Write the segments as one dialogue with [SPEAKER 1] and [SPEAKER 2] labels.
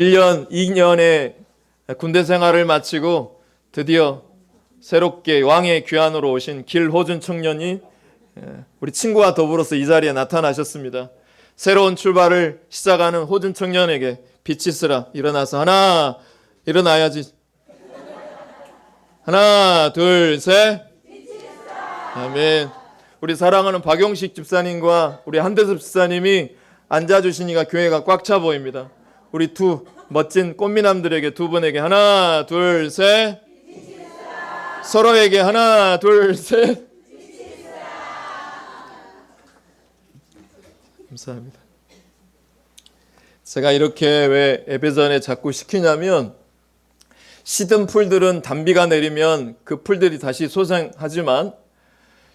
[SPEAKER 1] 1년, 2년의 군대 생활을 마치고 드디어 새롭게 왕의 귀환으로 오신 길호준 청년이 우리 친구와 더불어서 이 자리에 나타나셨습니다. 새로운 출발을 시작하는 호준 청년에게 빛이 쓰라. 일어나서 하나, 일어나야지. 하나, 둘, 셋. 아멘. 우리 사랑하는 박용식 집사님과 우리 한대섭 집사님이 앉아주시니까 교회가 꽉 차 보입니다. 우리 두 멋진 꽃미남들에게 두 분에게 하나, 둘, 셋. 서로에게 하나, 둘, 셋. 감사합니다. 제가 이렇게 왜 예배전에 자꾸 시키냐면 시든 풀들은 단비가 내리면 그 풀들이 다시 소생하지만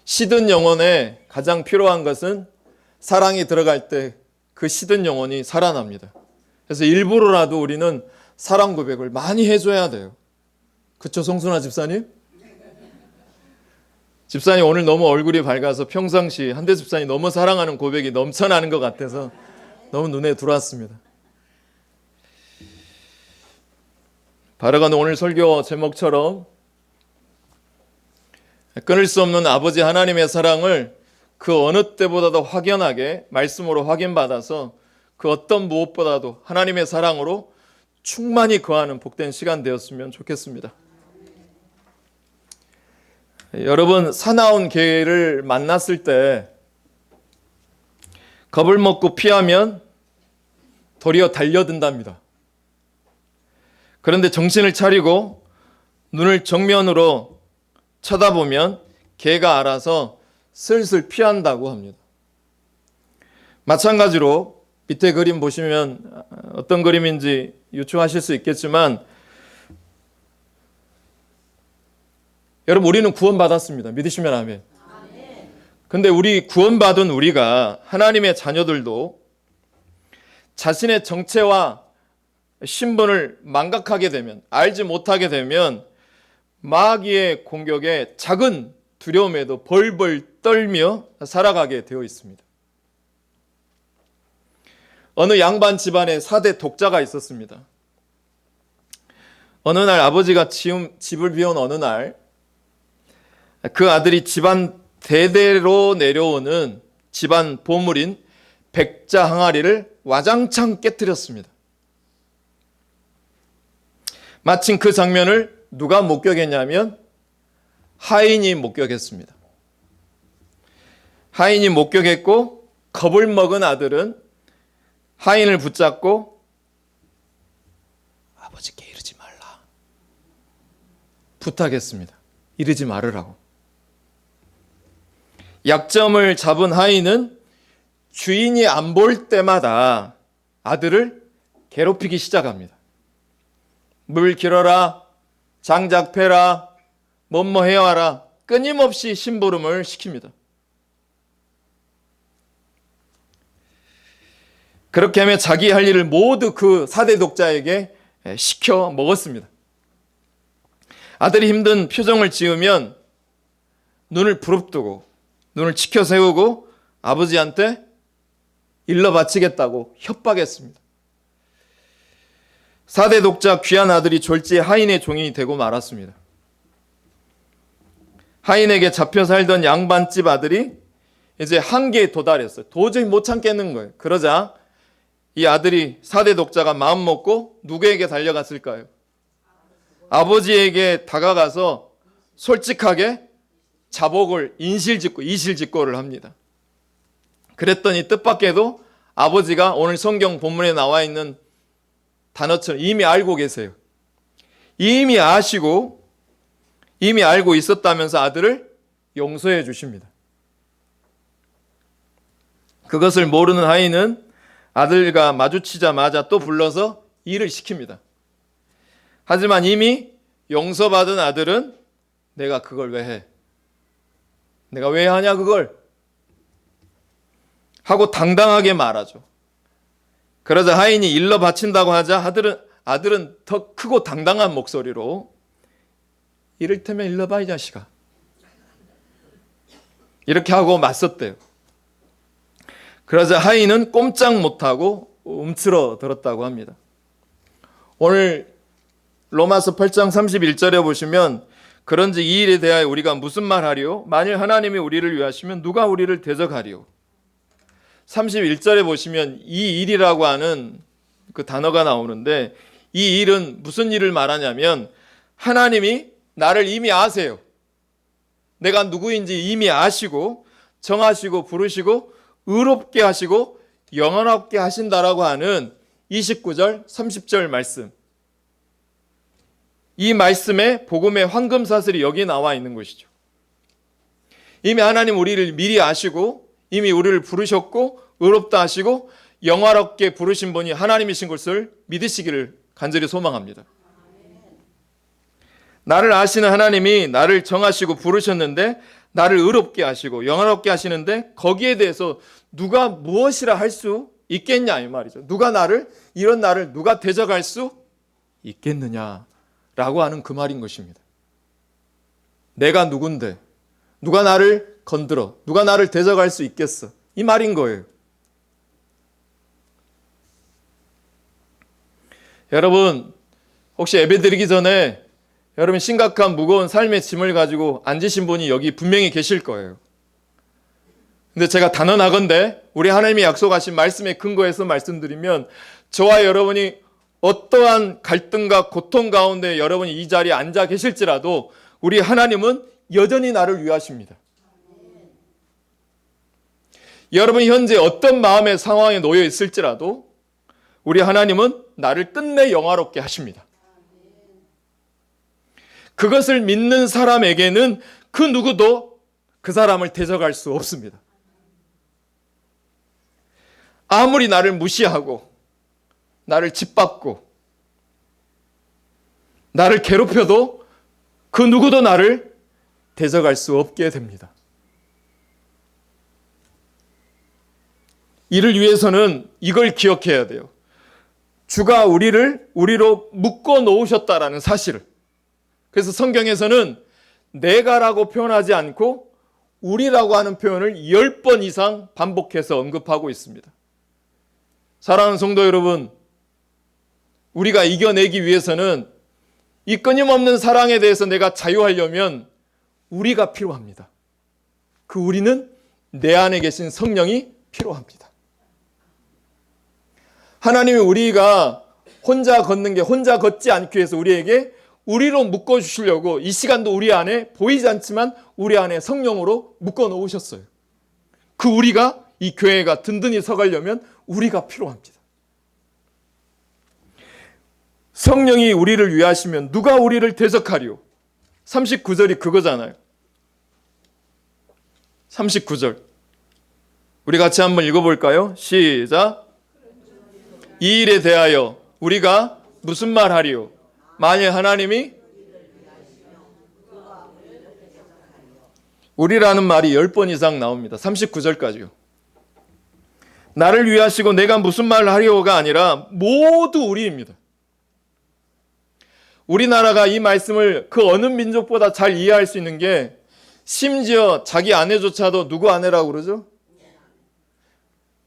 [SPEAKER 1] 시든 영혼에 가장 필요한 것은 사랑이 들어갈 때 그 시든 영혼이 살아납니다. 그래서 일부러라도 우리는 사랑 고백을 많이 해줘야 돼요. 그쵸, 성순아 집사님? 집사님 오늘 너무 얼굴이 밝아서 평상시 한대 집사님 너무 사랑하는 고백이 넘쳐나는 것 같아서 너무 눈에 들어왔습니다. 바라간 오늘 설교 제목처럼 끊을 수 없는 아버지 하나님의 사랑을 그 어느 때보다도 확연하게 말씀으로 확인받아서 그 어떤 무엇보다도 하나님의 사랑으로 충만히 거하는 복된 시간 되었으면 좋겠습니다. 여러분, 사나운 개를 만났을 때 겁을 먹고 피하면 도리어 달려든답니다. 그런데 정신을 차리고 눈을 정면으로 쳐다보면 개가 알아서 슬슬 피한다고 합니다. 마찬가지로 밑에 그림 보시면 어떤 그림인지 유추하실 수 있겠지만 여러분, 우리는 구원받았습니다. 믿으시면 아멘. 근데 우리 구원받은 우리가 하나님의 자녀들도 자신의 정체와 신분을 망각하게 되면, 알지 못하게 되면 마귀의 공격에 작은 두려움에도 벌벌 떨며 살아가게 되어 있습니다. 어느 양반 집안에 4대 독자가 있었습니다. 어느 날 아버지가 집을 비운 어느 날 그 아들이 집안 대대로 내려오는 집안 보물인 백자 항아리를 와장창 깨뜨렸습니다. 마침 그 장면을 누가 목격했냐면 하인이 목격했습니다. 하인이 목격했고 겁을 먹은 아들은 하인을 붙잡고 아버지께 이러지 말라 부탁했습니다. 이러지 말으라고. 약점을 잡은 하인은 주인이 안 볼 때마다 아들을 괴롭히기 시작합니다. 물 길어라, 장작 패라, 뭐뭐 해와라, 끊임없이 심부름을 시킵니다. 그렇게 하며 자기 할 일을 모두 그 4대 독자에게 시켜 먹었습니다. 아들이 힘든 표정을 지으면 눈을 부릅뜨고 눈을 치켜 세우고 아버지한테 일러 바치겠다고 협박했습니다. 4대 독자 귀한 아들이 졸지에 하인의 종이 되고 말았습니다. 하인에게 잡혀 살던 양반집 아들이 이제 한계에 도달했어요. 도저히 못 참겠는 거예요. 그러자 이 아들이 4대 독자가 마음 먹고 누구에게 달려갔을까요? 아버지에게 다가가서 솔직하게 자복을 이실직고를 합니다. 그랬더니 뜻밖에도 아버지가 오늘 성경 본문에 나와 있는 단어처럼 이미 알고 계세요. 이미 아시고 이미 알고 있었다면서 아들을 용서해 주십니다. 그것을 모르는 하인은 아들과 마주치자마자 또 불러서 일을 시킵니다. 하지만 이미 용서받은 아들은 내가 그걸 왜 해? 내가 왜 하냐 그걸? 하고 당당하게 말하죠. 그러자 하인이 일러 바친다고 하자 아들은 더 크고 당당한 목소리로 이를테면 일러봐 이 자식아. 이렇게 하고 맞섰대요. 그러자 하인은 꼼짝 못하고 움츠러들었다고 합니다. 오늘 로마서 8장 31절에 보시면 그런즉 이 일에 대하여 우리가 무슨 말하리요? 만일 하나님이 우리를 위하시면 누가 우리를 대적하리요? 31절에 보시면 이 일이라고 하는 그 단어가 나오는데 이 일은 무슨 일을 말하냐면 하나님이 나를 이미 아세요. 내가 누구인지 이미 아시고 정하시고 부르시고 의롭게 하시고 영원하게 하신다라고 하는 29절 30절 말씀. 이 말씀에 복음의 황금사슬이 여기 나와 있는 것이죠. 이미 하나님 우리를 미리 아시고 이미 우리를 부르셨고 의롭다 하시고 영화롭게 부르신 분이 하나님이신 것을 믿으시기를 간절히 소망합니다. 나를 아시는 하나님이 나를 정하시고 부르셨는데 나를 의롭게 하시고 영화롭게 하시는데 거기에 대해서 누가 무엇이라 할 수 있겠냐 이 말이죠. 누가 이런 나를 누가 대적할 수 있겠느냐라고 하는 그 말인 것입니다. 내가 누군데 누가 나를 건드려 누가 나를 대적할 수 있겠어 이 말인 거예요. 여러분 혹시 예배드리기 전에 여러분 심각한 무거운 삶의 짐을 가지고 앉으신 분이 여기 분명히 계실 거예요. 근데 제가 단언하건대 우리 하나님이 약속하신 말씀에 근거해서 말씀드리면 저와 여러분이 어떠한 갈등과 고통 가운데 여러분이 이 자리에 앉아 계실지라도 우리 하나님은 여전히 나를 위하십니다. 여러분이 현재 어떤 마음의 상황에 놓여 있을지라도 우리 하나님은 나를 끝내 영화롭게 하십니다. 그것을 믿는 사람에게는 그 누구도 그 사람을 대적할 수 없습니다. 아무리 나를 무시하고 나를 짓밟고 나를 괴롭혀도 그 누구도 나를 대적할 수 없게 됩니다. 이를 위해서는 이걸 기억해야 돼요. 주가 우리로 묶어 놓으셨다라는 사실을. 그래서 성경에서는 내가라고 표현하지 않고 우리라고 하는 표현을 10번 이상 반복해서 언급하고 있습니다. 사랑하는 성도 여러분, 우리가 이겨내기 위해서는 이 끊임없는 사랑에 대해서 내가 자유하려면 우리가 필요합니다. 그 우리는 내 안에 계신 성령이 필요합니다. 하나님이 우리가 혼자 걷는 게 혼자 걷지 않기 위해서 우리에게 우리로 묶어주시려고 이 시간도 우리 안에 보이지 않지만 우리 안에 성령으로 묶어 놓으셨어요. 그 우리가 이 교회가 든든히 서가려면 우리가 필요합니다. 성령이 우리를 위하시면 누가 우리를 대적하리요? 39절이 그거잖아요. 39절 우리 같이 한번 읽어볼까요? 시작. 이 일에 대하여 우리가 무슨 말 하리요? 만일 하나님이 우리라는 말이 10번 이상 나옵니다. 39절까지요. 나를 위하시고 내가 무슨 말을 하리요가 아니라 모두 우리입니다. 우리나라가 이 말씀을 그 어느 민족보다 잘 이해할 수 있는 게 심지어 자기 아내조차도 누구 아내라고 그러죠?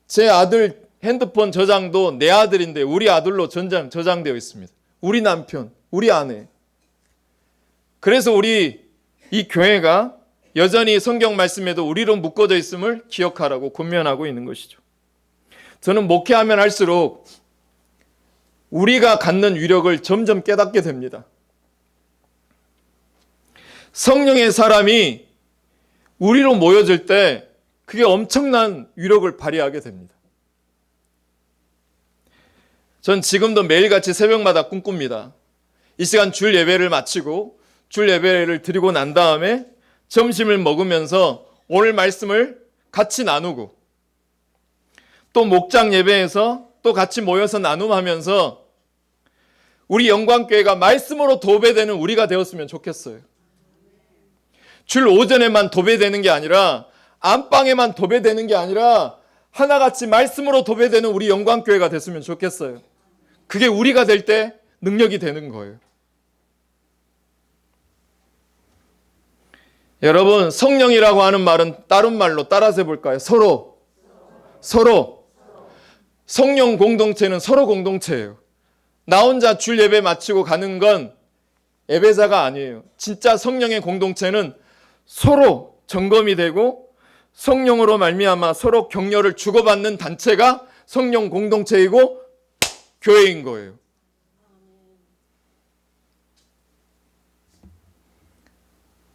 [SPEAKER 1] 제 아들 핸드폰 저장도 내 아들인데 우리 아들로 저장되어 있습니다. 우리 남편, 우리 아내. 그래서 우리 이 교회가 여전히 성경 말씀에도 우리로 묶어져 있음을 기억하라고 권면하고 있는 것이죠. 저는 목회하면 할수록 우리가 갖는 위력을 점점 깨닫게 됩니다. 성령의 사람이 우리로 모여질 때 그게 엄청난 위력을 발휘하게 됩니다. 전 지금도 매일같이 새벽마다 꿈꿉니다. 이 시간 줄 예배를 마치고 줄 예배를 드리고 난 다음에 점심을 먹으면서 오늘 말씀을 같이 나누고 또 목장 예배에서 또 같이 모여서 나눔하면서 우리 영광교회가 말씀으로 도배되는 우리가 되었으면 좋겠어요. 줄 오전에만 도배되는 게 아니라 안방에만 도배되는 게 아니라 하나같이 말씀으로 도배되는 우리 영광교회가 됐으면 좋겠어요. 그게 우리가 될 때 능력이 되는 거예요. 여러분, 성령이라고 하는 말은 다른 말로 따라서 해볼까요? 서로. 성령 공동체는 서로 공동체예요. 나 혼자 줄 예배 마치고 가는 건 예배자가 아니에요. 진짜 성령의 공동체는 서로 점검이 되고 성령으로 말미암아 서로 격려를 주고받는 단체가 성령 공동체이고 교회인 거예요.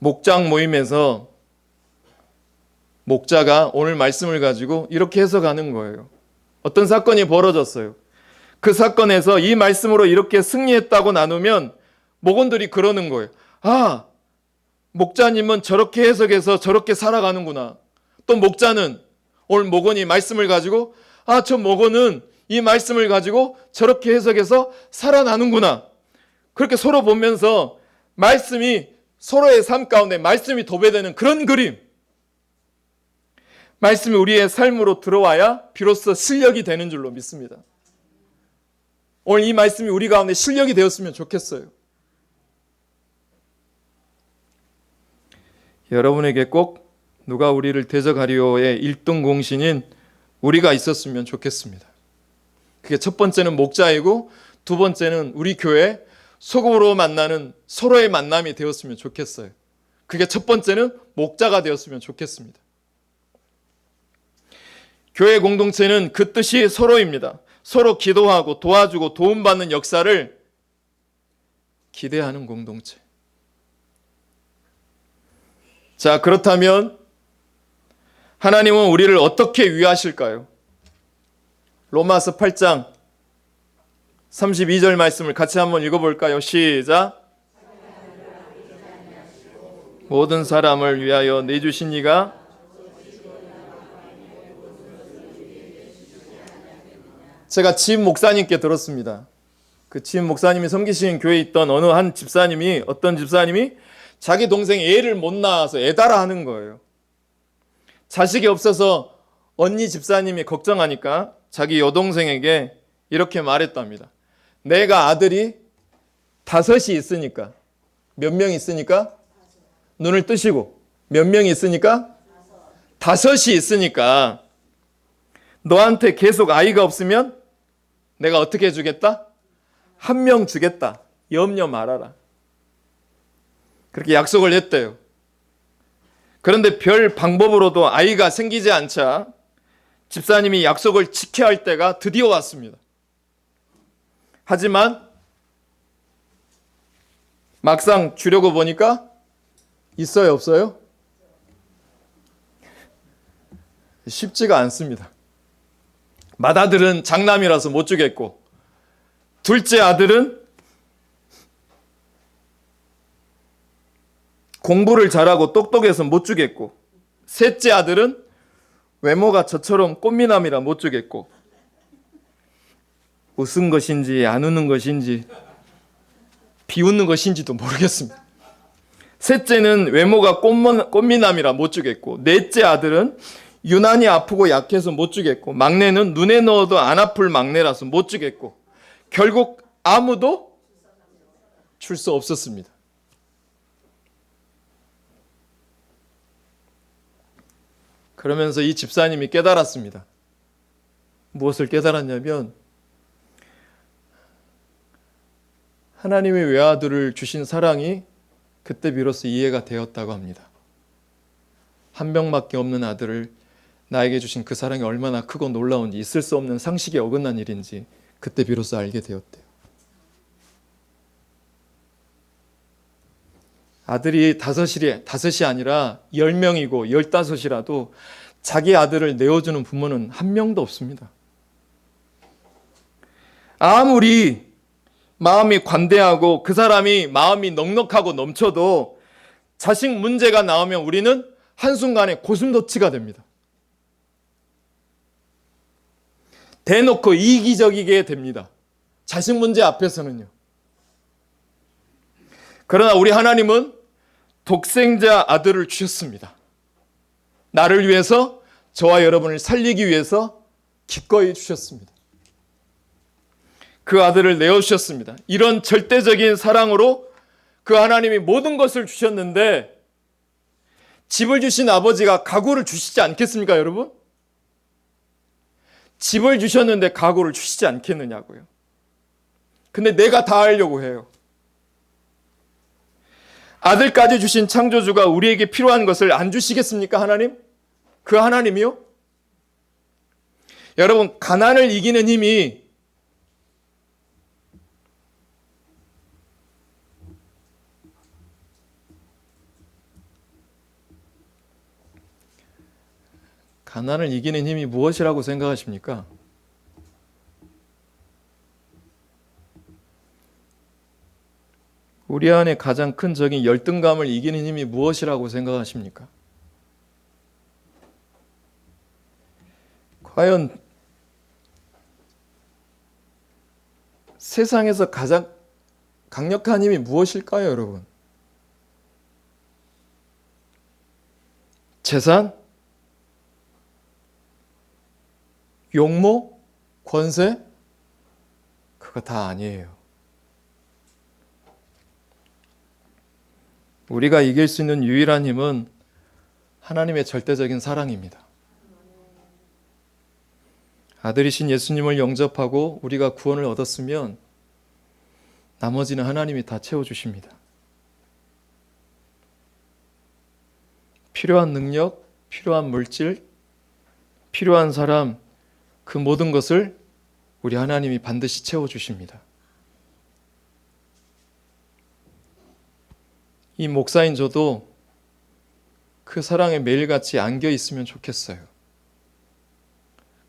[SPEAKER 1] 목장 모임에서 목자가 오늘 말씀을 가지고 이렇게 해석하는 거예요. 어떤 사건이 벌어졌어요. 그 사건에서 이 말씀으로 이렇게 승리했다고 나누면 목원들이 그러는 거예요. 아, 목자님은 저렇게 해석해서 저렇게 살아가는구나. 또 목자는 오늘 목원이 말씀을 가지고 저 목원은 이 말씀을 가지고 저렇게 해석해서 살아나는구나. 그렇게 서로 보면서 말씀이 서로의 삶 가운데 말씀이 도배되는 그런 그림. 말씀이 우리의 삶으로 들어와야 비로소 실력이 되는 줄로 믿습니다. 오늘 이 말씀이 우리 가운데 실력이 되었으면 좋겠어요. 여러분에게 꼭 누가 우리를 대적하리오의 1등 공신인 우리가 있었으면 좋겠습니다. 그게 첫 번째는 목자이고 두 번째는 우리 교회 소금으로 만나는 서로의 만남이 되었으면 좋겠어요. 그게 첫 번째는 목자가 되었으면 좋겠습니다. 교회 공동체는 그 뜻이 서로입니다. 서로 기도하고 도와주고 도움받는 역사를 기대하는 공동체. 자, 그렇다면 하나님은 우리를 어떻게 위하실까요? 로마서 8장 32절 말씀을 같이 한번 읽어볼까요? 시작. 모든 사람을 위하여 내주신 이가 제가 지인 목사님께 들었습니다. 그 지인 목사님이 섬기시는 교회에 있던 어느 한 집사님이 어떤 집사님이 자기 동생이 애를 못 낳아서 애달아 하는 거예요. 자식이 없어서 언니 집사님이 걱정하니까 자기 여동생에게 이렇게 말했답니다. 내가 아들이 5이 있으니까 몇 명 있으니까 눈을 뜨시고 몇 명이 있으니까 5이 있으니까 너한테 계속 아이가 없으면 내가 어떻게 해주겠다? 1명 주겠다. 염려 말아라. 그렇게 약속을 했대요. 그런데 별 방법으로도 아이가 생기지 않자 집사님이 약속을 지켜야 할 때가 드디어 왔습니다. 하지만 막상 주려고 보니까 있어요, 없어요? 쉽지가 않습니다. 맏아들은 장남이라서 못 주겠고 둘째 아들은 공부를 잘하고 똑똑해서 못 주겠고 셋째 아들은 외모가 저처럼 꽃미남이라 못 주겠고 웃은 것인지 안 웃는 것인지 비웃는 것인지도 모르겠습니다. 셋째는 외모가 꽃미남이라 못 주겠고 넷째 아들은 유난히 아프고 약해서 못 주겠고 막내는 눈에 넣어도 안 아플 막내라서 못 주겠고 결국 아무도 줄 수 없었습니다. 그러면서 이 집사님이 깨달았습니다. 무엇을 깨달았냐면 하나님의 외아들을 주신 사랑이 그때 비로소 이해가 되었다고 합니다. 한 명밖에 없는 아들을 나에게 주신 그 사랑이 얼마나 크고 놀라운지 있을 수 없는 상식에 어긋난 일인지 그때 비로소 알게 되었대요. 아들이 5이 아니라 10명이고 15이라도 자기 아들을 내어주는 부모는 한 명도 없습니다. 아무리 마음이 관대하고 그 사람이 마음이 넉넉하고 넘쳐도 자식 문제가 나오면 우리는 한순간에 고슴도치가 됩니다. 대놓고 이기적이게 됩니다. 자식 문제 앞에서는요. 그러나 우리 하나님은 독생자 아들을 주셨습니다. 나를 위해서 저와 여러분을 살리기 위해서 기꺼이 주셨습니다. 그 아들을 내어주셨습니다. 이런 절대적인 사랑으로 그 하나님이 모든 것을 주셨는데 집을 주신 아버지가 가구를 주시지 않겠습니까, 여러분? 집을 주셨는데 가구를 주시지 않겠느냐고요. 근데 내가 다 하려고 해요. 아들까지 주신 창조주가 우리에게 필요한 것을 안 주시겠습니까, 하나님? 그 하나님이요? 여러분, 가난을 이기는 힘이 무엇이라고 생각하십니까? 우리 안에 가장 큰 적인 열등감을 이기는 힘이 무엇이라고 생각하십니까? 과연 세상에서 가장 강력한 힘이 무엇일까요, 여러분? 재산? 용모? 권세? 그거 다 아니에요. 우리가 이길 수 있는 유일한 힘은 하나님의 절대적인 사랑입니다. 아들이신 예수님을 영접하고 우리가 구원을 얻었으면 나머지는 하나님이 다 채워주십니다. 필요한 능력, 필요한 물질, 필요한 사람, 그 모든 것을 우리 하나님이 반드시 채워주십니다. 이 목사인 저도 그 사랑에 매일같이 안겨 있으면 좋겠어요.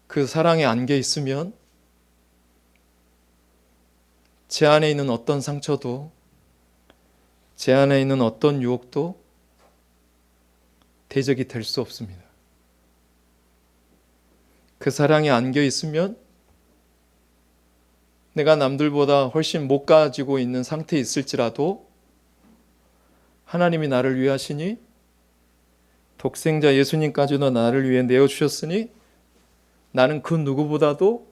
[SPEAKER 1] 그 사랑에 안겨 있으면 제 안에 있는 어떤 상처도, 제 안에 있는 어떤 유혹도 대적이 될 수 없습니다. 그 사랑에 안겨 있으면 내가 남들보다 훨씬 못 가지고 있는 상태에 있을지라도 하나님이 나를 위하시니, 독생자 예수님까지도 나를 위해 내어주셨으니 나는 그 누구보다도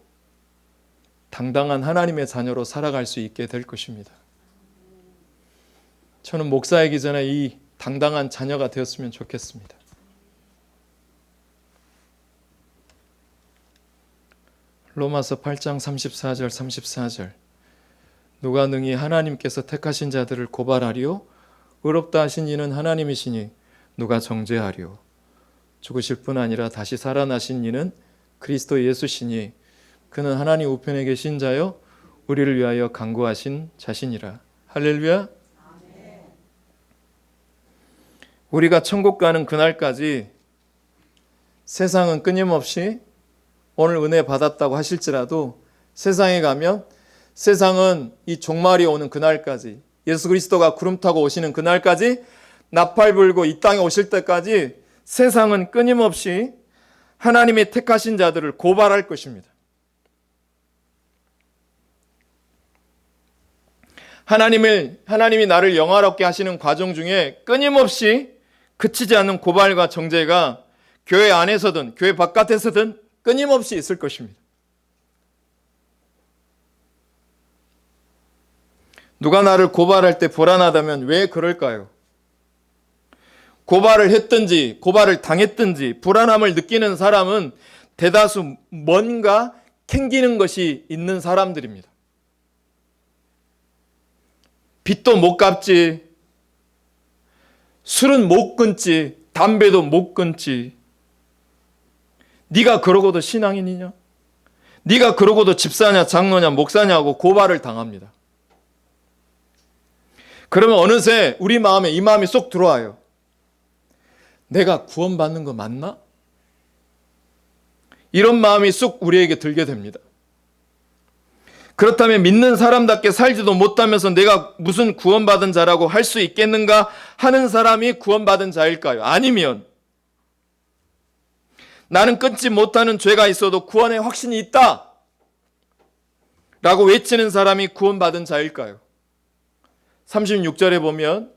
[SPEAKER 1] 당당한 하나님의 자녀로 살아갈 수 있게 될 것입니다. 저는 목사이기 전에 이 당당한 자녀가 되었으면 좋겠습니다. 로마서 8장 34절 34절 누가 능히 하나님께서 택하신 자들을 고발하리요? 의롭다 하신 이는 하나님이시니 누가 정죄하리요? 죽으실 뿐 아니라 다시 살아나신 이는 그리스도 예수시니 그는 하나님 우편에 계신 자요 우리를 위하여 간구하신 자신이라. 할렐루야. 우리가 천국 가는 그날까지 세상은 끊임없이 오늘 은혜 받았다고 하실지라도 세상에 가면 세상은 이 종말이 오는 그날까지, 예수 그리스도가 구름 타고 오시는 그날까지, 나팔 불고 이 땅에 오실 때까지 세상은 끊임없이 하나님이 택하신 자들을 고발할 것입니다. 하나님이 나를 영화롭게 하시는 과정 중에 끊임없이 그치지 않는 고발과 정죄가 교회 안에서든 교회 바깥에서든 끊임없이 있을 것입니다. 누가 나를 고발할 때 불안하다면 왜 그럴까요? 고발을 했든지 고발을 당했든지 불안함을 느끼는 사람은 대다수 뭔가 캥기는 것이 있는 사람들입니다. 빚도 못 갚지, 술은 못 끊지, 담배도 못 끊지. 네가 그러고도 신앙인이냐? 네가 그러고도 집사냐, 장로냐, 목사냐고 고발을 당합니다. 그러면 어느새 우리 마음에 이 마음이 쏙 들어와요. 내가 구원받는 거 맞나? 이런 마음이 쏙 우리에게 들게 됩니다. 그렇다면 믿는 사람답게 살지도 못하면서 내가 무슨 구원받은 자라고 할 수 있겠는가 하는 사람이 구원받은 자일까요? 아니면 나는 끊지 못하는 죄가 있어도 구원의 확신이 있다 라고 외치는 사람이 구원받은 자일까요? 36절에 보면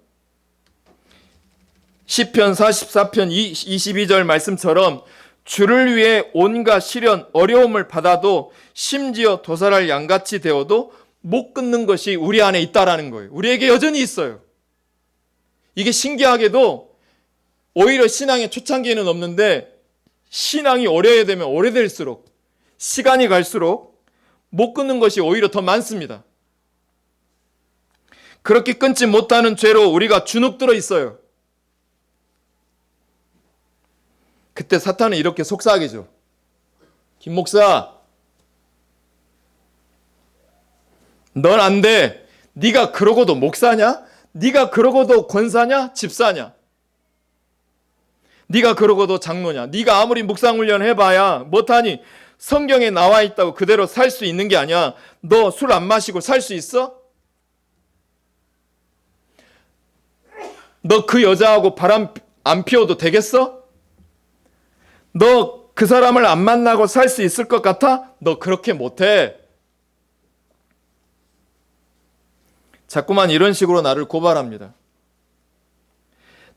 [SPEAKER 1] 시편 44편 22절 말씀처럼 주를 위해 온갖 시련, 어려움을 받아도 심지어 도살할 양같이 되어도 못 끊는 것이 우리 안에 있다라는 거예요. 우리에게 여전히 있어요. 이게 신기하게도 오히려 신앙의 초창기에는 없는데 신앙이 오래되면 오래될수록 시간이 갈수록 못 끊는 것이 오히려 더 많습니다. 그렇게 끊지 못하는 죄로 우리가 주눅들어 있어요. 그때 사탄은 이렇게 속삭이죠. 김 목사, 넌 안 돼. 네가 그러고도 목사냐? 네가 그러고도 권사냐? 집사냐? 네가 그러고도 장로냐? 네가 아무리 묵상훈련 해봐야 못하니 성경에 나와 있다고 그대로 살 수 있는 게 아니야. 너 술 안 마시고 살 수 있어? 너 그 여자하고 바람 안 피워도 되겠어? 너 그 사람을 안 만나고 살 수 있을 것 같아? 너 그렇게 못해. 자꾸만 이런 식으로 나를 고발합니다.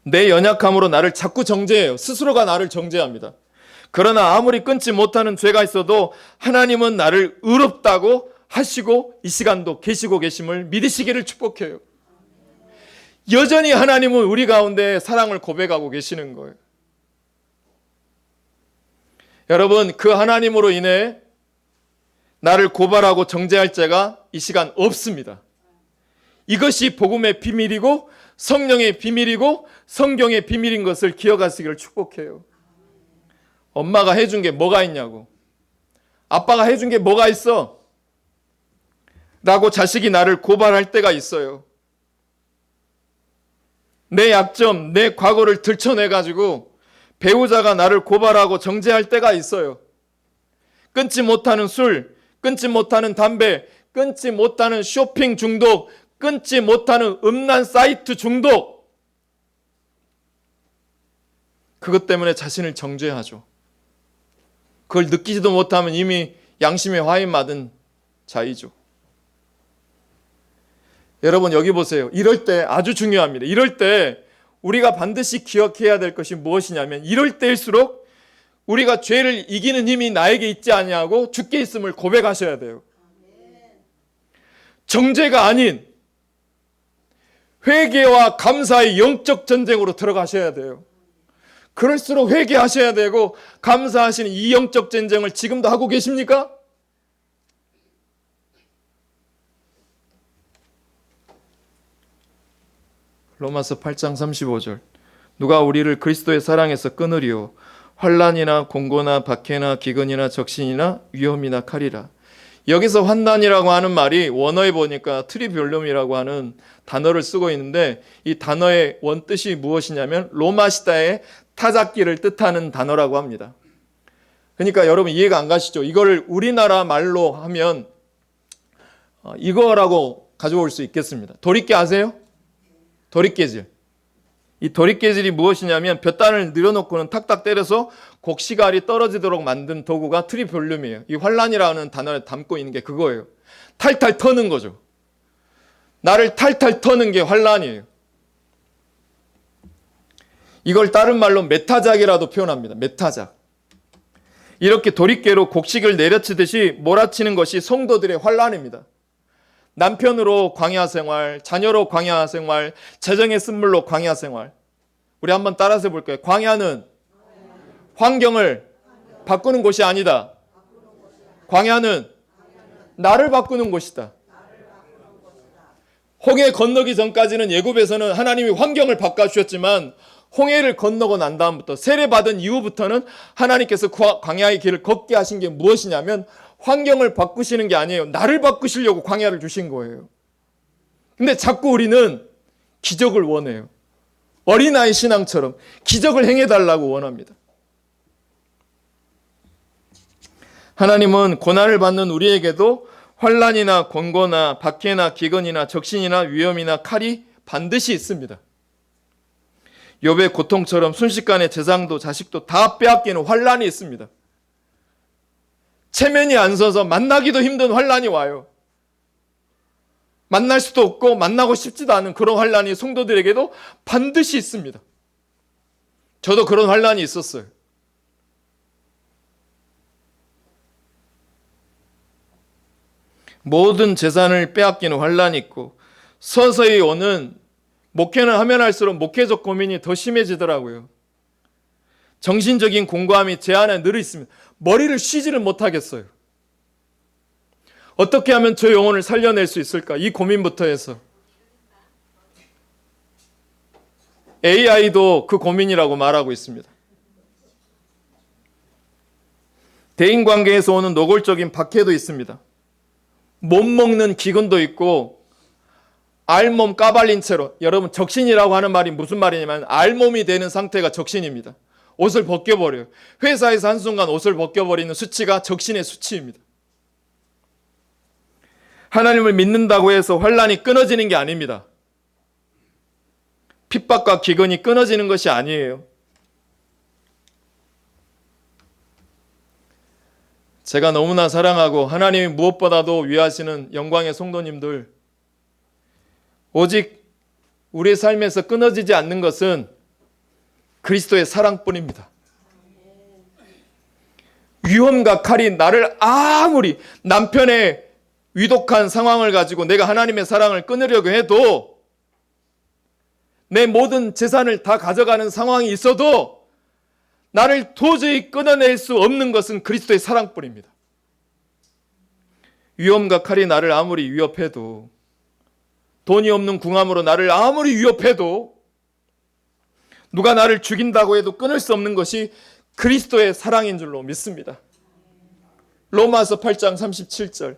[SPEAKER 1] 내 연약함으로 나를 자꾸 정죄해요. 스스로가 나를 정죄합니다. 그러나 아무리 끊지 못하는 죄가 있어도 하나님은 나를 의롭다고 하시고 이 시간도 계시고 계심을 믿으시기를 축복해요. 여전히 하나님은 우리 가운데 사랑을 고백하고 계시는 거예요. 여러분, 그 하나님으로 인해 나를 고발하고 정죄할 자가 이 시간 없습니다. 이것이 복음의 비밀이고 성령의 비밀이고 성경의 비밀인 것을 기억하시기를 축복해요. 엄마가 해준 게 뭐가 있냐고, 아빠가 해준 게 뭐가 있어? 라고 자식이 나를 고발할 때가 있어요. 내 약점, 내 과거를 들춰내가지고 배우자가 나를 고발하고 정죄할 때가 있어요. 끊지 못하는 술, 끊지 못하는 담배, 끊지 못하는 쇼핑 중독, 끊지 못하는 음란 사이트 중독. 그것 때문에 자신을 정죄하죠. 그걸 느끼지도 못하면 이미 양심의 화인 맞은 자이죠. 여러분, 여기 보세요. 이럴 때 아주 중요합니다. 이럴 때 우리가 반드시 기억해야 될 것이 무엇이냐면, 이럴 때일수록 우리가 죄를 이기는 힘이 나에게 있지 아니하고 주께 있음을 고백하셔야 돼요. 정죄가 아닌 회개와 감사의 영적 전쟁으로 들어가셔야 돼요. 그럴수록 회개하셔야 되고 감사하시는 이 영적 전쟁을 지금도 하고 계십니까? 로마서 8장 35절. 누가 우리를 그리스도의 사랑에서 끊으리요? 환난이나 공고나 박해나 기근이나 적신이나 위험이나 칼이라. 여기서 환난이라고 하는 말이 원어에 보니까 트리뷸름이라고 하는 단어를 쓰고 있는데, 이 단어의 원뜻이 무엇이냐면 로마 시대의 타작기를 뜻하는 단어라고 합니다. 그러니까 여러분 이해가 안 가시죠? 이거를 우리나라 말로 하면 이거라고 가져올 수 있겠습니다. 도리깨 아세요? 도리깨질. 이 도리깨질이 무엇이냐면 볕단을 늘어놓고는 탁탁 때려서 곡식알이 떨어지도록 만든 도구가 트리뷸름이에요. 이 환란이라는 단어를 담고 있는 게 그거예요. 탈탈 터는 거죠. 나를 탈탈 터는 게 환란이에요. 이걸 다른 말로 메타작이라도 표현합니다. 메타작. 이렇게 도리깨로 곡식을 내려치듯이 몰아치는 것이 성도들의 환란입니다. 남편으로 광야 생활, 자녀로 광야 생활, 재정의 쓴물로 광야 생활. 우리 한번 따라서 해볼까요? 광야는 환경을 바꾸는 곳이 아니다. 광야는 나를 바꾸는 곳이다. 홍해 건너기 전까지는 예굽에서는 하나님이 환경을 바꿔주셨지만 홍해를 건너고 난 다음부터, 세례받은 이후부터는 하나님께서 광야의 길을 걷게 하신 게 무엇이냐면 환경을 바꾸시는 게 아니에요. 나를 바꾸시려고 광야를 주신 거예요. 근데 자꾸 우리는 기적을 원해요. 어린아이 신앙처럼 기적을 행해달라고 원합니다. 하나님은 고난을 받는 우리에게도 환난이나 권고나 박해나 기근이나 적신이나 위험이나 칼이 반드시 있습니다. 욥의 고통처럼 순식간에 재산도 자식도 다 빼앗기는 환난이 있습니다. 체면이 안 서서 만나기도 힘든 환난이 와요. 만날 수도 없고 만나고 싶지도 않은 그런 환난이 성도들에게도 반드시 있습니다. 저도 그런 환난이 있었어요. 모든 재산을 빼앗기는 환난이 있고, 서서히 오는, 목회는 하면 할수록 목회적 고민이 더 심해지더라고요. 정신적인 공고함이 제 안에 늘 있습니다. 머리를 쉬지를 못하겠어요. 어떻게 하면 저 영혼을 살려낼 수 있을까? 이 고민부터 해서. AI도 그 고민이라고 말하고 있습니다. 대인관계에서 오는 노골적인 박해도 있습니다. 못 먹는 기근도 있고 알몸 까발린 채로, 여러분 적신이라고 하는 말이 무슨 말이냐면 알몸이 되는 상태가 적신입니다. 옷을 벗겨버려요. 회사에서 한순간 옷을 벗겨버리는 수치가 적신의 수치입니다. 하나님을 믿는다고 해서 환난이 끊어지는 게 아닙니다. 핍박과 기근이 끊어지는 것이 아니에요. 제가 너무나 사랑하고 하나님이 무엇보다도 위하시는 영광의 성도님들, 오직 우리의 삶에서 끊어지지 않는 것은 그리스도의 사랑뿐입니다. 위험과 칼이 나를 아무리 남편의 위독한 상황을 가지고 내가 하나님의 사랑을 끊으려고 해도, 내 모든 재산을 다 가져가는 상황이 있어도 나를 도저히 끊어낼 수 없는 것은 그리스도의 사랑뿐입니다. 위험과 칼이 나를 아무리 위협해도, 돈이 없는 궁함으로 나를 아무리 위협해도, 누가 나를 죽인다고 해도 끊을 수 없는 것이 그리스도의 사랑인 줄로 믿습니다. 로마서 8장 37절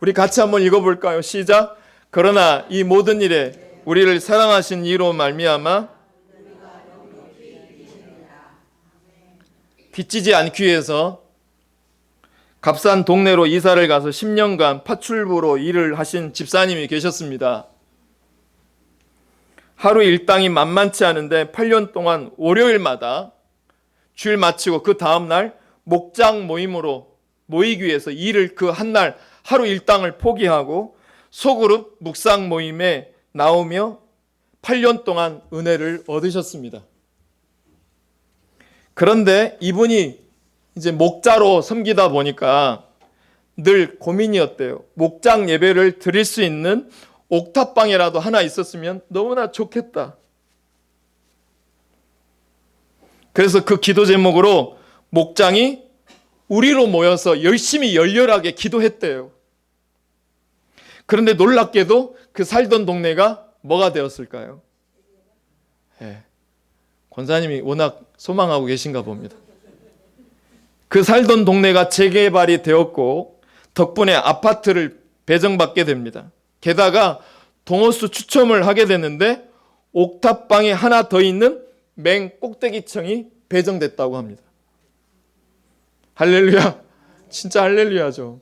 [SPEAKER 1] 우리 같이 한번 읽어볼까요? 시작. 그러나 이 모든 일에 우리를 사랑하신 이로 말미암아 빚지지 않기 위해서 값싼 동네로 이사를 가서 10년간 파출부로 일을 하신 집사님이 계셨습니다. 하루 일당이 만만치 않은데 8년 동안 월요일마다 주일 마치고 그 다음날 목장 모임으로 모이기 위해서 일을 그 한날 하루 일당을 포기하고 소그룹 묵상 모임에 나오며 8년 동안 은혜를 얻으셨습니다. 그런데 이분이 이제 목자로 섬기다 보니까 늘 고민이었대요. 목장 예배를 드릴 수 있는 옥탑방이라도 하나 있었으면 너무나 좋겠다. 그래서 그 기도 제목으로 목장이 우리로 모여서 열심히 열렬하게 기도했대요. 그런데 놀랍게도 그 살던 동네가 뭐가 되었을까요? 권사님이 워낙 소망하고 계신가 봅니다. 그 살던 동네가 재개발이 되었고 덕분에 아파트를 배정받게 됩니다. 게다가 동호수 추첨을 하게 됐는데 옥탑방에 하나 더 있는 맨 꼭대기층이 배정됐다고 합니다. 할렐루야. 진짜 할렐루야죠.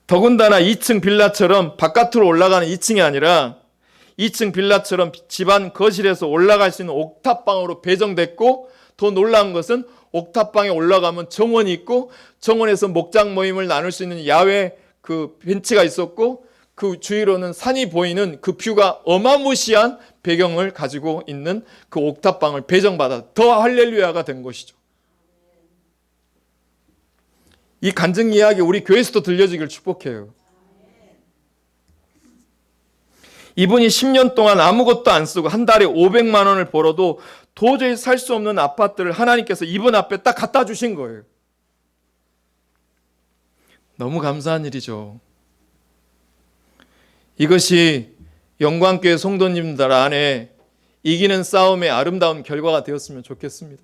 [SPEAKER 1] 더군다나 2층 빌라처럼 바깥으로 올라가는 2층이 아니라 2층 빌라처럼 집안 거실에서 올라갈 수 있는 옥탑방으로 배정됐고, 더 놀라운 것은 옥탑방에 올라가면 정원이 있고 정원에서 목장 모임을 나눌 수 있는 야외 그 벤치가 있었고 그 주위로는 산이 보이는 그 뷰가 어마무시한 배경을 가지고 있는 그 옥탑방을 배정받아 더 할렐루야가 된 것이죠. 이 간증 이야기 우리 교회에서도 들려지길 축복해요. 이분이 10년 동안 아무것도 안 쓰고 한 달에 500만 원을 벌어도 도저히 살 수 없는 아파트를 하나님께서 이분 앞에 딱 갖다 주신 거예요. 너무 감사한 일이죠. 이것이 영광교회 성도님들 안에 이기는 싸움의 아름다운 결과가 되었으면 좋겠습니다.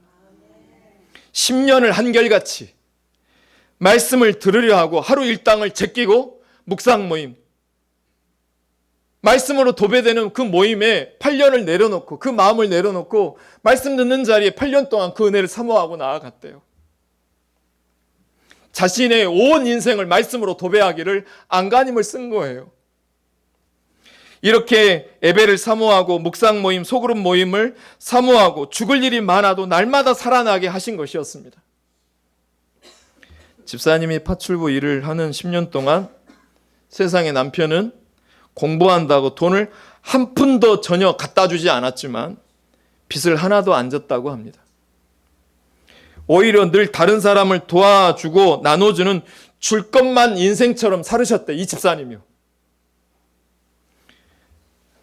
[SPEAKER 1] 10년을 한결같이 말씀을 들으려 하고 하루 일당을 제끼고 묵상 모임, 말씀으로 도배되는 그 모임에 8년을 내려놓고 그 마음을 내려놓고 말씀 듣는 자리에 8년 동안 그 은혜를 사모하고 나아갔대요. 자신의 온 인생을 말씀으로 도배하기를 안간힘을 쓴 거예요. 이렇게 예배를 사모하고 묵상 모임, 소그룹 모임을 사모하고 죽을 일이 많아도 날마다 살아나게 하신 것이었습니다. 집사님이 파출부 일을 하는 10년 동안 세상에 남편은 공부한다고 돈을 한 푼도 전혀 갖다 주지 않았지만 빚을 하나도 안 졌다고 합니다. 오히려 늘 다른 사람을 도와주고 나눠주는 줄 것만 인생처럼 살으셨대, 이 집사님이요.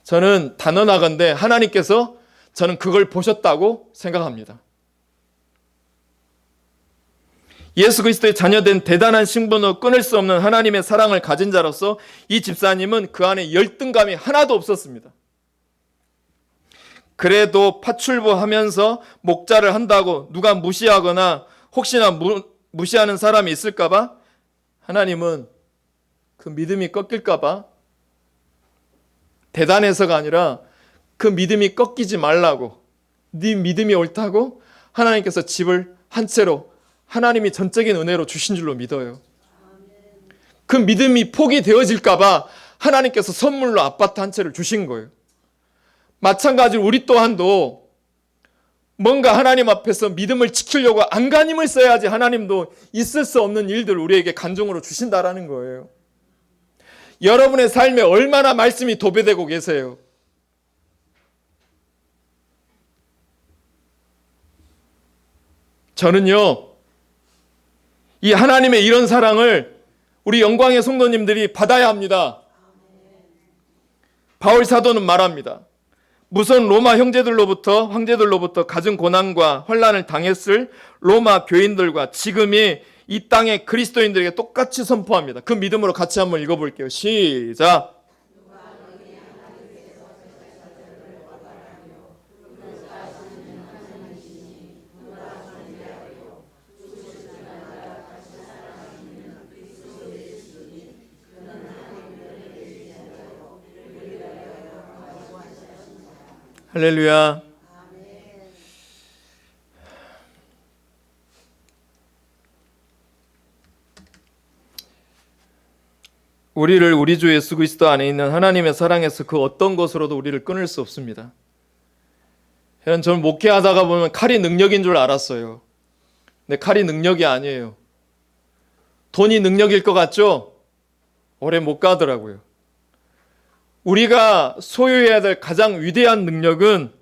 [SPEAKER 1] 저는 단언하건대 하나님께서 저는 그걸 보셨다고 생각합니다. 예수 그리스도의 자녀된 대단한 신분으로 끊을 수 없는 하나님의 사랑을 가진 자로서 이 집사님은 그 안에 열등감이 하나도 없었습니다. 그래도 파출부하면서 목자를 한다고 누가 무시하거나 혹시나 무시하는 사람이 있을까봐 하나님은 그 믿음이 꺾일까봐 대단해서가 아니라 그 믿음이 꺾이지 말라고, 네 믿음이 옳다고 하나님께서 집을 한 채로 하나님이 전적인 은혜로 주신 줄로 믿어요. 그 믿음이 포기되어질까봐 하나님께서 선물로 아파트 한 채를 주신 거예요. 마찬가지로 우리 또한도 뭔가 하나님 앞에서 믿음을 지키려고 안간힘을 써야지 하나님도 있을 수 없는 일들을 우리에게 간종으로 주신다라는 거예요. 여러분의 삶에 얼마나 말씀이 도배되고 계세요? 저는요, 이 하나님의 이런 사랑을 우리 영광의 성도님들이 받아야 합니다. 바울 사도는 말합니다. 무선 로마 황제들로부터 갖은 고난과 환난을 당했을 로마 교인들과 지금이 이 땅의 그리스도인들에게 똑같이 선포합니다. 그 믿음으로 같이 한번 읽어볼게요. 시작. 할렐루야. 우리를 우리 주 예수 그리스도 안에 있는 하나님의 사랑에서 그 어떤 것으로도 우리를 끊을 수 없습니다. 저는 목회하다가 보면 칼이 능력인 줄 알았어요. 근데 칼이 능력이 아니에요. 돈이 능력일 것 같죠? 오래 못 가더라고요. 우리가 소유해야 될 가장 위대한 능력은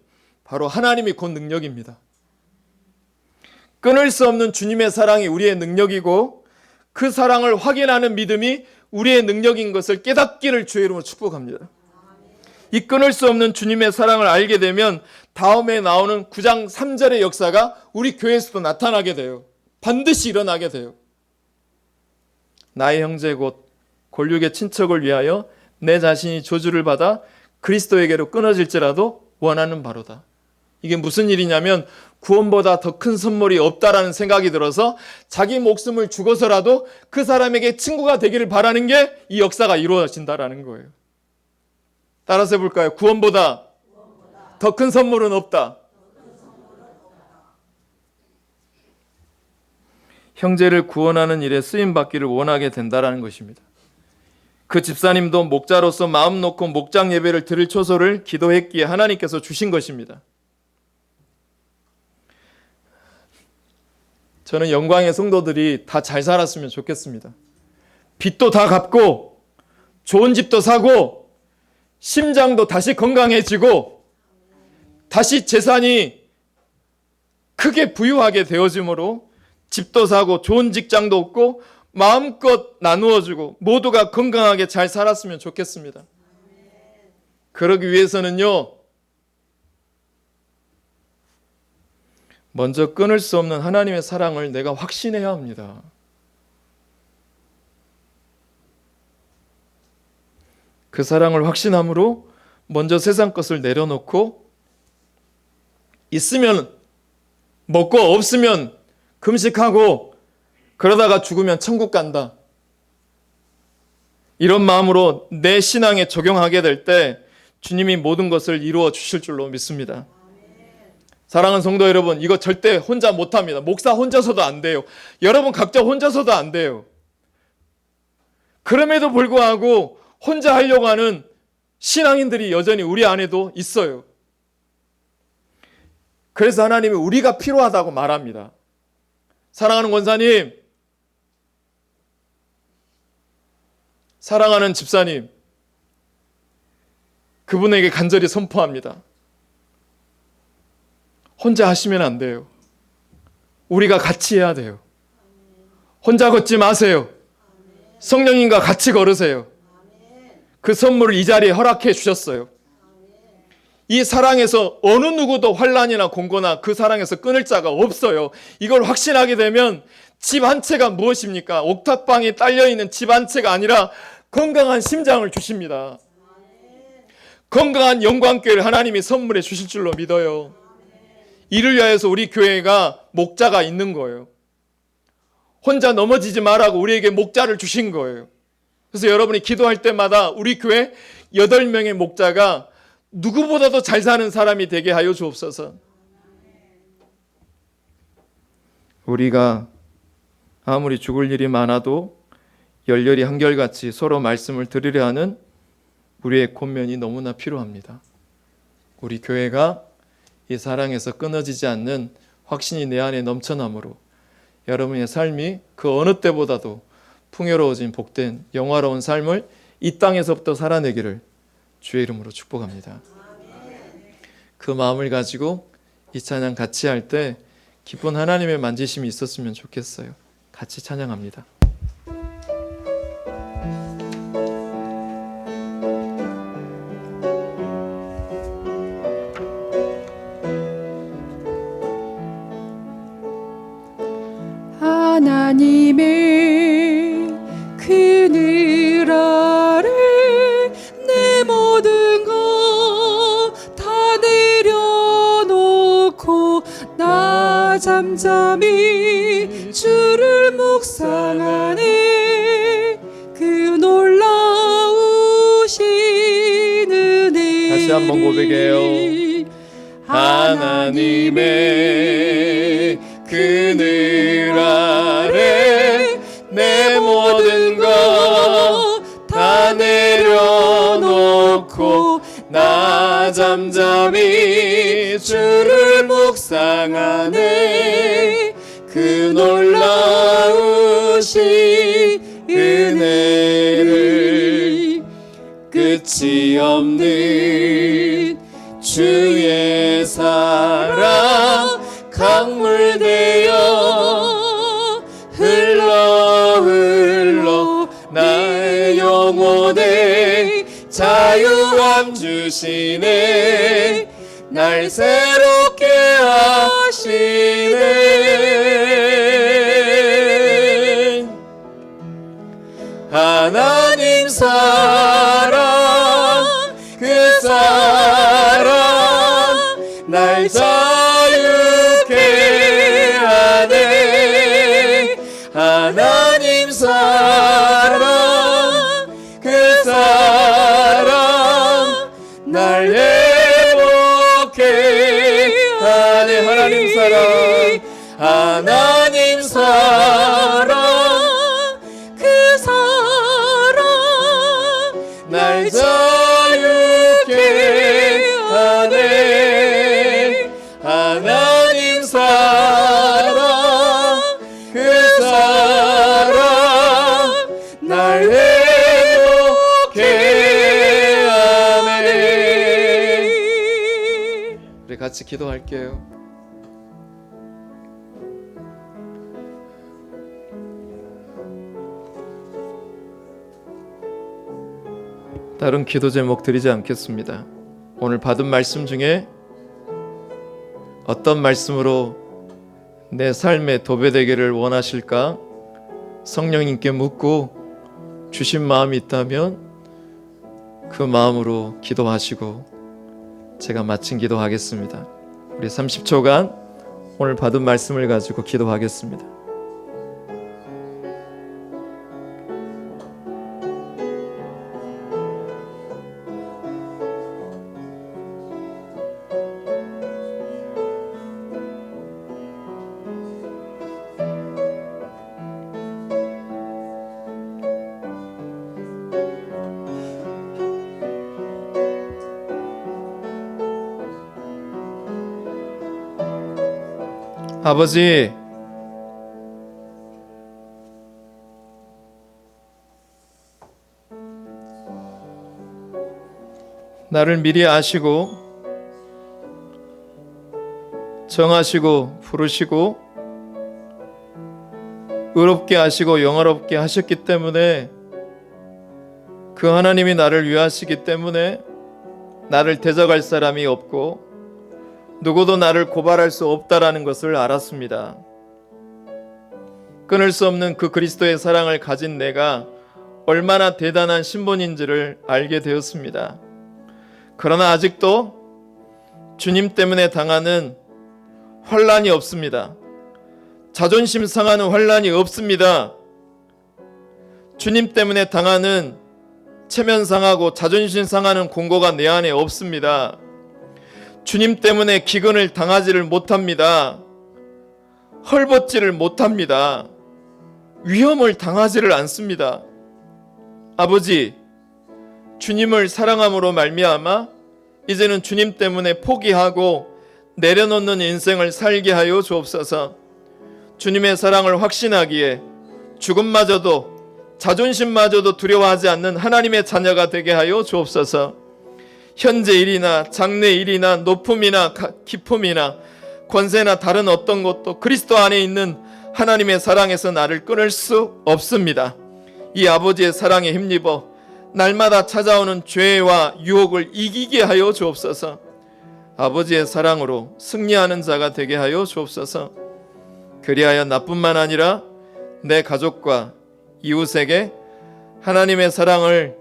[SPEAKER 1] 바로 하나님이 곧 능력입니다. 끊을 수 없는 주님의 사랑이 우리의 능력이고 그 사랑을 확인하는 믿음이 우리의 능력인 것을 깨닫기를 주의 이름으로 축복합니다. 이 끊을 수 없는 주님의 사랑을 알게 되면 다음에 나오는 9장 3절의 역사가 우리 교회에서도 나타나게 돼요. 반드시 일어나게 돼요. 나의 형제 곧 골육의 친척을 위하여 내 자신이 저주를 받아 그리스도에게로 끊어질지라도 원하는 바로다. 이게 무슨 일이냐면 구원보다 더 큰 선물이 없다라는 생각이 들어서 자기 목숨을 주고서라도 그 사람에게 친구가 되기를 바라는 게 이 역사가 이루어진다라는 거예요. 따라서 해볼까요? 구원보다 더 큰 선물은 없다. 형제를 구원하는 일에 쓰임받기를 원하게 된다라는 것입니다. 그 집사님도 목자로서 마음 놓고 목장 예배를 드릴 초소를 기도했기에 하나님께서 주신 것입니다. 저는 영광의 성도들이 다 잘 살았으면 좋겠습니다. 빚도 다 갚고 좋은 집도 사고 심장도 다시 건강해지고 다시 재산이 크게 부유하게 되어짐으로 집도 사고 좋은 직장도 얻고 마음껏 나누어주고 모두가 건강하게 잘 살았으면 좋겠습니다. 그러기 위해서는요, 먼저 끊을 수 없는 하나님의 사랑을 내가 확신해야 합니다. 그 사랑을 확신함으로 먼저 세상 것을 내려놓고 있으면 먹고 없으면 금식하고 그러다가 죽으면 천국 간다. 이런 마음으로 내 신앙에 적용하게 될 때 주님이 모든 것을 이루어 주실 줄로 믿습니다. 사랑하는 성도 여러분, 이거 절대 혼자 못합니다. 목사 혼자서도 안 돼요. 여러분 각자 혼자서도 안 돼요. 그럼에도 불구하고 혼자 하려고 하는 신앙인들이 여전히 우리 안에도 있어요. 그래서 하나님이 우리가 필요하다고 말합니다. 사랑하는 권사님, 사랑하는 집사님, 그분에게 간절히 선포합니다. 혼자 하시면 안 돼요. 우리가 같이 해야 돼요. 혼자 걷지 마세요. 성령님과 같이 걸으세요. 그 선물을 이 자리에 허락해 주셨어요. 이 사랑에서 어느 누구도 환난이나 공고나 그 사랑에서 끊을 자가 없어요. 이걸 확신하게 되면 집 한 채가 무엇입니까? 옥탑방에 딸려있는 집 한 채가 아니라 건강한 심장을 주십니다. 건강한 영광교회를 하나님이 선물해 주실 줄로 믿어요. 이를 위하여서 우리 교회가 목자가 있는 거예요. 혼자 넘어지지 말라고 우리에게 목자를 주신 거예요. 그래서 여러분이 기도할 때마다 우리 교회 8명의 목자가 누구보다도 잘 사는 사람이 되게 하여 주옵소서. 우리가 아무리 죽을 일이 많아도 열렬히 한결같이 서로 말씀을 들으려 하는 우리의 권면이 너무나 필요합니다. 우리 교회가 이 사랑에서 끊어지지 않는 확신이 내 안에 넘쳐나므로 여러분의 삶이 그 어느 때보다도 풍요로워진 복된 영화로운 삶을 이 땅에서부터 살아내기를 주의 이름으로 축복합니다. 그 마음을 가지고 이 찬양 같이 할 때 기쁜 하나님의 만지심이 있었으면 좋겠어요. 같이 찬양합니다.
[SPEAKER 2] 하나님의 그늘 아래 내 모든 것 다 내려놓고 나 잠잠히 주를 묵상하네. 그 놀라우신 은혜
[SPEAKER 1] 다시 한번 고백해요. 하나님의 그늘 아래 내 모든 것 다 내려놓고 나 잠잠히 주를 묵상하네. 그 놀라우신 은혜를 끝이 없는 주의 사랑 강물 되어 흘러 나의 영혼에 자유함 주시네. 날 새롭게 하시네. 하나님 사랑 그 사랑 날 자유케 하네. 하나님 사랑 그 사랑 날 행복해 하네. 하나님 사랑 하나님 사랑
[SPEAKER 2] 그 사랑
[SPEAKER 1] 날 자유케 하네. 하나님 사랑 그 사랑 날 행복해 하네. 우리 같이 기도할게요. 다른 기도 제목 드리지 않겠습니다. 오늘 받은 말씀 중에 어떤 말씀으로 내 삶에 도배되기를 원하실까 성령님께 묻고 주신 마음이 있다면 그 마음으로 기도하시고 제가 마친 기도하겠습니다. 우리 30초간 오늘 받은 말씀을 가지고 기도하겠습니다. 아버지, 나를 미리 아시고 정하시고 부르시고 의롭게 하시고 영화롭게 하셨기 때문에 그 하나님이 나를 위하시기 때문에 나를 대적할 사람이 없고 누구도 나를 고발할 수 없다라는 것을 알았습니다. 끊을 수 없는 그 그리스도의 사랑을 가진 내가 얼마나 대단한 신분인지를 알게 되었습니다. 그러나 아직도 주님 때문에 당하는 환난이 없습니다. 자존심 상하는 환난이 없습니다. 주님 때문에 당하는 체면 상하고 자존심 상하는 공고가 내 안에 없습니다. 주님 때문에 기근을 당하지를 못합니다. 헐벗지를 못합니다. 위험을 당하지를 않습니다. 아버지, 주님을 사랑함으로 말미암아 이제는 주님 때문에 포기하고 내려놓는 인생을 살게 하여 주옵소서. 주님의 사랑을 확신하기에 죽음마저도 자존심마저도 두려워하지 않는 하나님의 자녀가 되게 하여 주옵소서. 현재 일이나 장래 일이나 높음이나 기쁨이나 권세나 다른 어떤 것도 그리스도 안에 있는 하나님의 사랑에서 나를 끊을 수 없습니다. 이 아버지의 사랑에 힘입어 날마다 찾아오는 죄와 유혹을 이기게 하여 주옵소서. 아버지의 사랑으로 승리하는 자가 되게 하여 주옵소서. 그리하여 나뿐만 아니라 내 가족과 이웃에게 하나님의 사랑을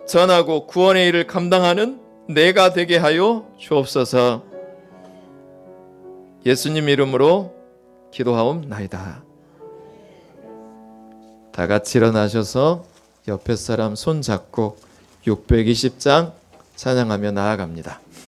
[SPEAKER 1] 전하고 구원의 일을 감당하는 내가 되게 하여 주옵소서. 예수님 이름으로 기도하옵나이다. 다 같이 일어나셔서 옆에 사람 손 잡고 620장 찬양하며 나아갑니다.